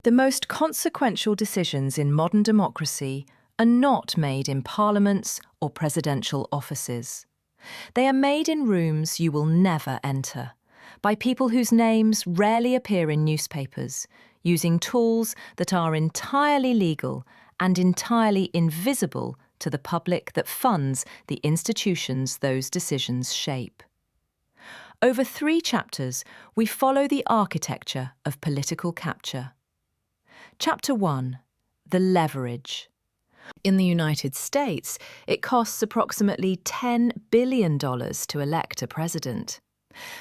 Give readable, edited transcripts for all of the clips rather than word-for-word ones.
The most consequential decisions in modern democracy are not made in parliaments or presidential offices. They are made in rooms you will never enter, by people whose names rarely appear in newspapers, using tools that are entirely legal and entirely invisible to the public that funds the institutions those decisions shape. Over 3 chapters, we follow the architecture of political capture. Chapter 1. The leverage. In the United States, it costs approximately $10 billion to elect a president.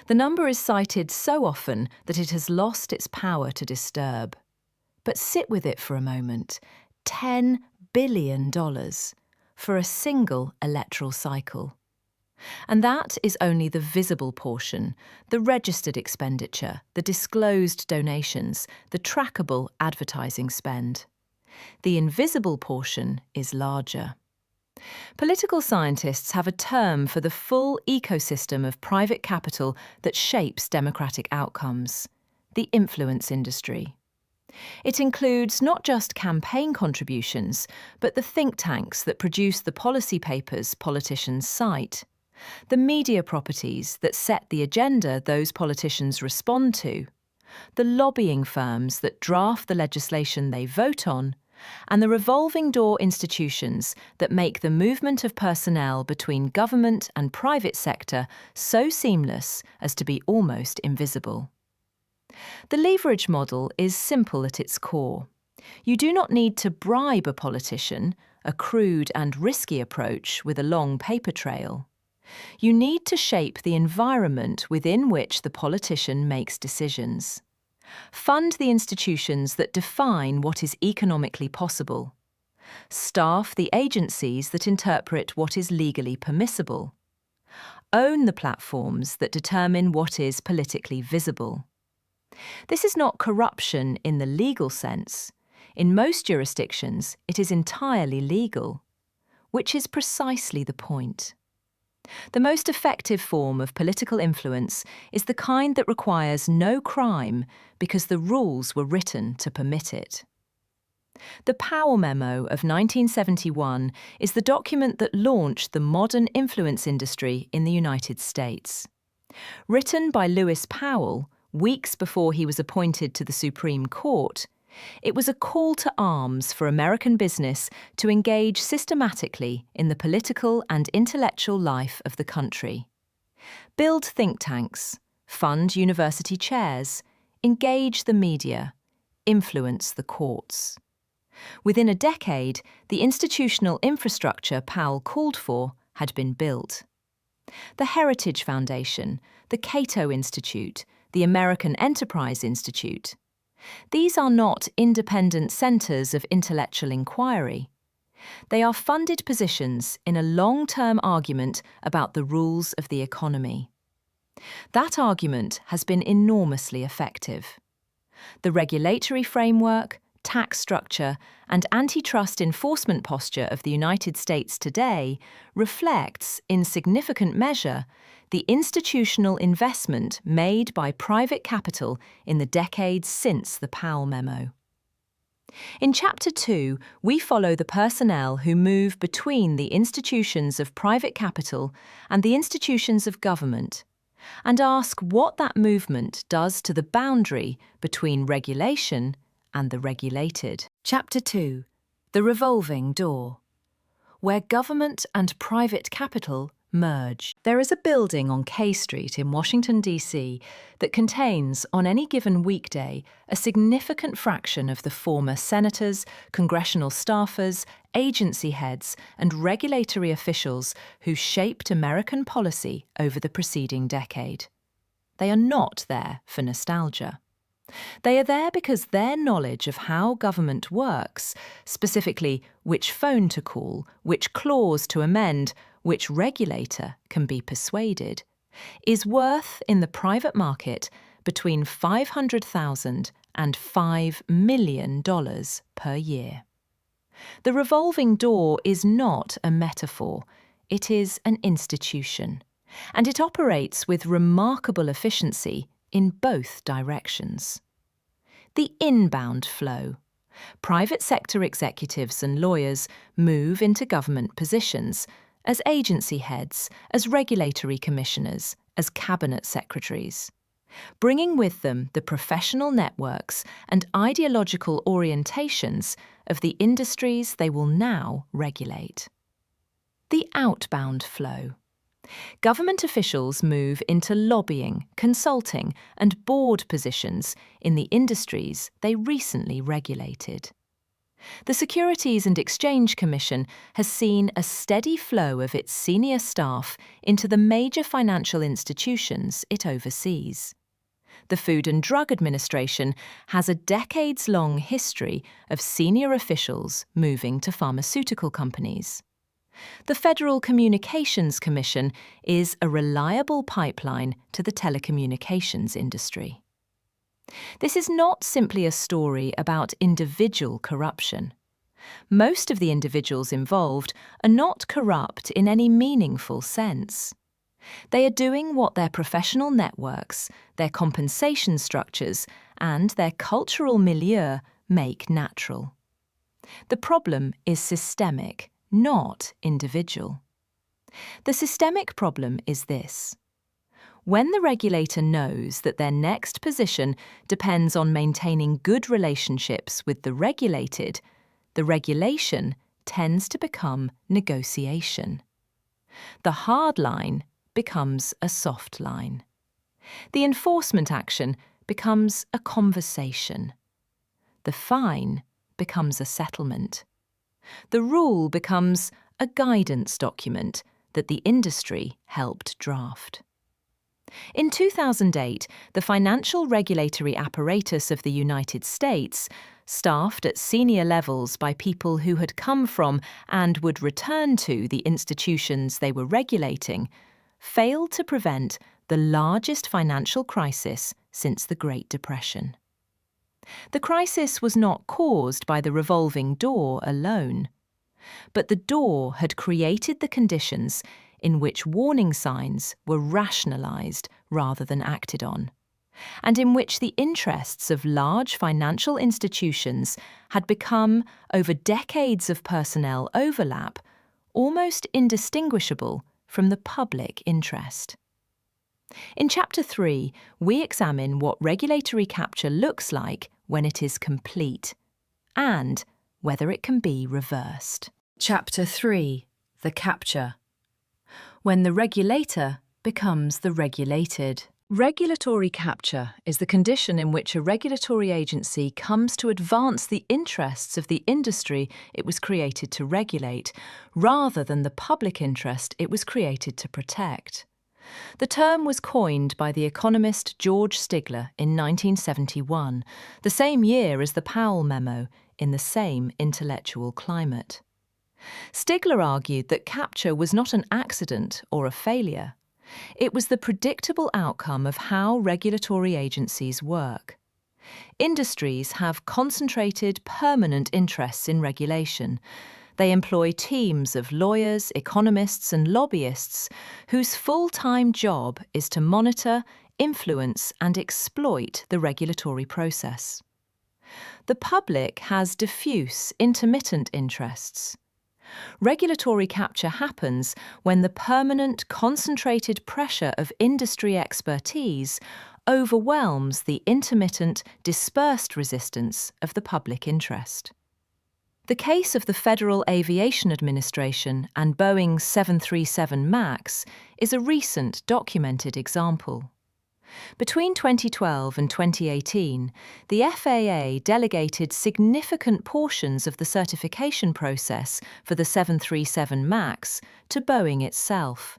The number is cited so often that it has lost its power to disturb. But sit with it for a moment. $10 billion for a single electoral cycle. And that is only the visible portion, the registered expenditure, the disclosed donations, the trackable advertising spend. The invisible portion is larger. Political scientists have a term for the full ecosystem of private capital that shapes democratic outcomes: the influence industry. It includes not just campaign contributions, but the think tanks that produce the policy papers politicians cite, the media properties that set the agenda those politicians respond to, the lobbying firms that draft the legislation they vote on, and the revolving door institutions that make the movement of personnel between government and private sector so seamless as to be almost invisible. The leverage model is simple at its core. You do not need to bribe a politician, a crude and risky approach with a long paper trail. You need to shape the environment within which the politician makes decisions. Fund the institutions that define what is economically possible. Staff the agencies that interpret what is legally permissible. Own the platforms that determine what is politically visible. This is not corruption in the legal sense. In most jurisdictions, it is entirely legal, which is precisely the point. The most effective form of political influence is the kind that requires no crime because the rules were written to permit it. The Powell Memo of 1971 is the document that launched the modern influence industry in the United States. Written by Lewis Powell, weeks before he was appointed to the Supreme Court, it was a call to arms for American business to engage systematically in the political and intellectual life of the country. Build think tanks, fund university chairs, engage the media, influence the courts. Within a decade, the institutional infrastructure Powell called for had been built. The Heritage Foundation, the Cato Institute, the American Enterprise Institute. These are not independent centres of intellectual inquiry. They are funded positions in a long-term argument about the rules of the economy. That argument has been enormously effective. The regulatory framework, tax structure, and antitrust enforcement posture of the United States today reflects, in significant measure, the institutional investment made by private capital in the decades since the Powell Memo. In Chapter 2, we follow the personnel who move between the institutions of private capital and the institutions of government, and ask what that movement does to the boundary between regulation and the regulated. Chapter 2. The Revolving Door. Where government and private capital merge. There is a building on K Street in Washington, D.C. that contains, on any given weekday, a significant fraction of the former senators, congressional staffers, agency heads, and regulatory officials who shaped American policy over the preceding decade. They are not there for nostalgia. They are there because their knowledge of how government works, specifically which phone to call, which clause to amend, which regulator can be persuaded, is worth in the private market between $500,000 and $5 million per year. The revolving door is not a metaphor, it is an institution, and it operates with remarkable efficiency in both directions. The inbound flow. Private sector executives and lawyers move into government positions as agency heads, as regulatory commissioners, as cabinet secretaries, bringing with them the professional networks and ideological orientations of the industries they will now regulate. The outbound flow. Government officials move into lobbying, consulting, and board positions in the industries they recently regulated. The Securities and Exchange Commission has seen a steady flow of its senior staff into the major financial institutions it oversees. The Food and Drug Administration has a decades-long history of senior officials moving to pharmaceutical companies. The Federal Communications Commission is a reliable pipeline to the telecommunications industry. This is not simply a story about individual corruption. Most of the individuals involved are not corrupt in any meaningful sense. They are doing what their professional networks, their compensation structures, and their cultural milieu make natural. The problem is systemic, not individual. The systemic problem is this. When the regulator knows that their next position depends on maintaining good relationships with the regulated, the regulation tends to become negotiation. The hard line becomes a soft line. The enforcement action becomes a conversation. The fine becomes a settlement. The rule becomes a guidance document that the industry helped draft. In 2008, the financial regulatory apparatus of the United States, staffed at senior levels by people who had come from and would return to the institutions they were regulating, failed to prevent the largest financial crisis since the Great Depression. The crisis was not caused by the revolving door alone, but the door had created the conditions in which warning signs were rationalized rather than acted on, and in which the interests of large financial institutions had become, over decades of personnel overlap, almost indistinguishable from the public interest. In Chapter 3, we examine what regulatory capture looks like when it is complete, and whether it can be reversed. Chapter 3. The Capture. When the regulator becomes the regulated. Regulatory capture is the condition in which a regulatory agency comes to advance the interests of the industry it was created to regulate, rather than the public interest it was created to protect. The term was coined by the economist George Stigler in 1971, the same year as the Powell Memo, in the same intellectual climate. Stigler argued that capture was not an accident or a failure. It was the predictable outcome of how regulatory agencies work. Industries have concentrated, permanent interests in regulation. They employ teams of lawyers, economists, and lobbyists whose full-time job is to monitor, influence, and exploit the regulatory process. The public has diffuse, intermittent interests. Regulatory capture happens when the permanent, concentrated pressure of industry expertise overwhelms the intermittent, dispersed resistance of the public interest. The case of the Federal Aviation Administration and Boeing's 737 MAX is a recent documented example. Between 2012 and 2018, the FAA delegated significant portions of the certification process for the 737 MAX to Boeing itself,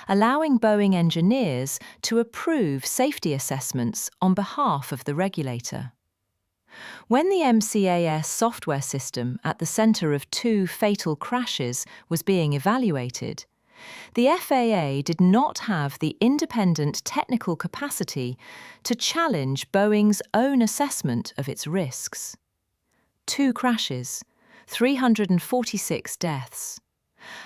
allowing Boeing engineers to approve safety assessments on behalf of the regulator. When the MCAS software system at the center of 2 fatal crashes was being evaluated, the FAA did not have the independent technical capacity to challenge Boeing's own assessment of its risks. 2 crashes, 346 deaths.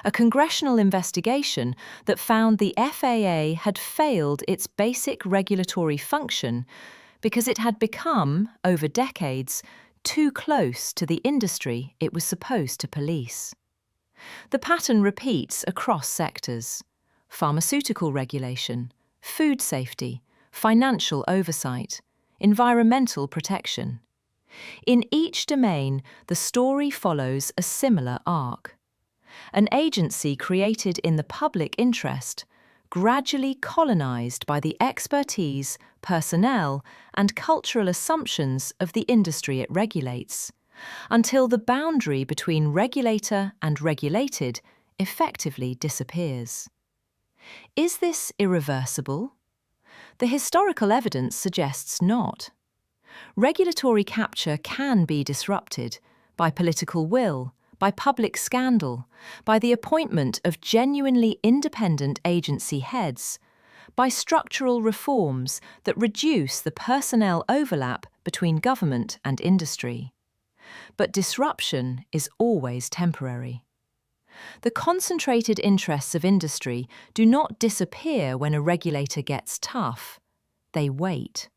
A congressional investigation that found the FAA had failed its basic regulatory function because it had become, over decades, too close to the industry it was supposed to police. The pattern repeats across sectors: pharmaceutical regulation, food safety, financial oversight, environmental protection. In each domain, the story follows a similar arc. An agency created in the public interest, gradually colonized by the expertise, personnel, and cultural assumptions of the industry it regulates, until the boundary between regulator and regulated effectively disappears. Is this irreversible? The historical evidence suggests not. Regulatory capture can be disrupted by political will, by public scandal, by the appointment of genuinely independent agency heads, by structural reforms that reduce the personnel overlap between government and industry. But disruption is always temporary. The concentrated interests of industry do not disappear when a regulator gets tough. They wait.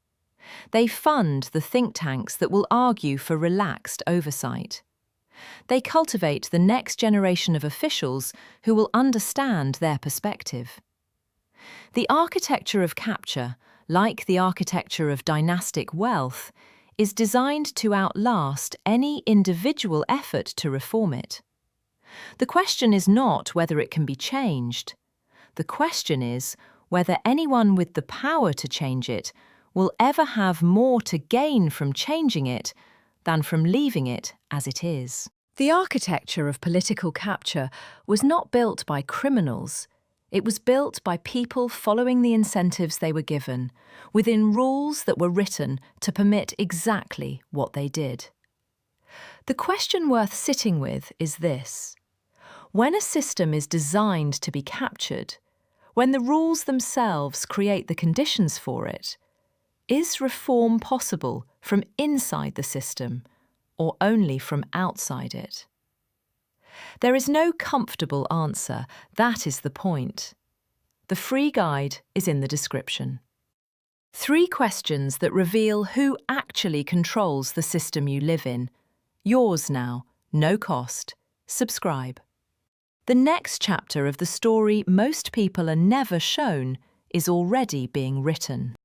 They fund the think tanks that will argue for relaxed oversight. They cultivate the next generation of officials who will understand their perspective. The architecture of capture, like the architecture of dynastic wealth, is designed to outlast any individual effort to reform it. The question is not whether it can be changed. The question is whether anyone with the power to change it will ever have more to gain from changing it than from leaving it as it is. The architecture of political capture was not built by criminals. It was built by people following the incentives they were given, within rules that were written to permit exactly what they did. The question worth sitting with is this: when a system is designed to be captured, when the rules themselves create the conditions for it, is reform possible from inside the system or only from outside it? There is no comfortable answer. That is the point. The free guide is in the description. 3 questions that reveal who actually controls the system you live in. Yours now, no cost. Subscribe. The next chapter of the story most people are never shown is already being written.